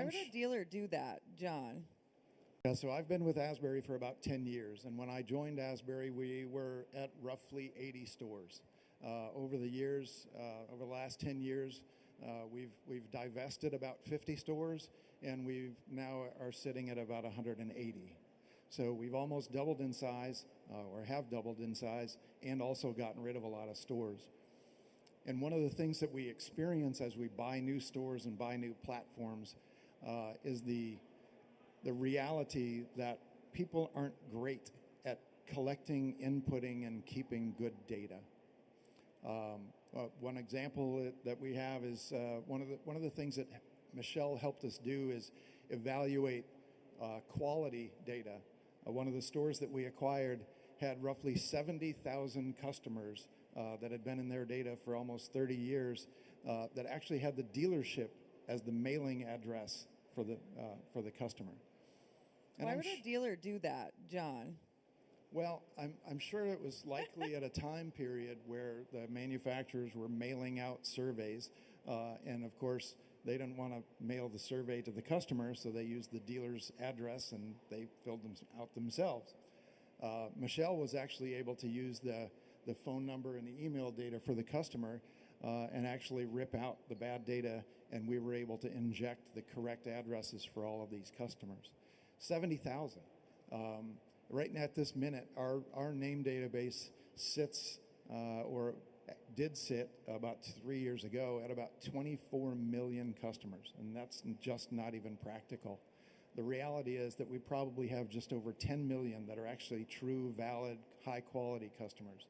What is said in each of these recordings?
would a dealer do that, John? Yeah, so I've been with Asbury for about 10 years, and when I joined Asbury, we were at roughly 80 stores. Over the years, over the last 10 years, we've divested about 50 stores, and we've now are sitting at about 180. So we've almost doubled in size, or have doubled in size, and also gotten rid of a lot of stores. And one of the things that we experience as we buy new stores and buy new platforms is the reality that people aren't great at collecting, inputting, and keeping good data. One example that we have is one of the things that Michelle helped us do is evaluate quality data. One of the stores that we acquired had roughly 70,000 customers that had been in their data for almost 30 years that actually had the dealership as the mailing address for the customer. And Why would a dealer do that, John? Well, I'm sure it was likely at a time period where the manufacturers were mailing out surveys, and of course they didn't want to mail the survey to the customer, so they used the dealer's address and they filled them out themselves. Michelle was actually able to use the phone number and the email data for the customer and actually rip out the bad data, and we were able to inject the correct addresses for all of these customers. 70,000. Right now at this minute, our name database sits or did sit about 3 years ago at about 24 million customers, and that's just not even practical. The reality is that we probably have just over 10 million that are actually true, valid, high-quality customers.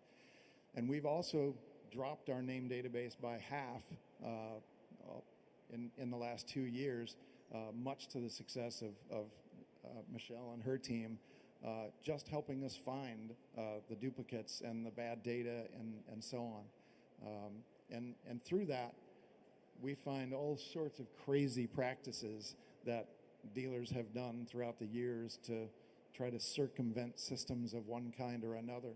And we've also dropped our name database by half in the last 2 years, much to the success of Michelle and her team, just helping us find the duplicates and the bad data and so on. And through that, we find all sorts of crazy practices that dealers have done throughout the years to try to circumvent systems of one kind or another.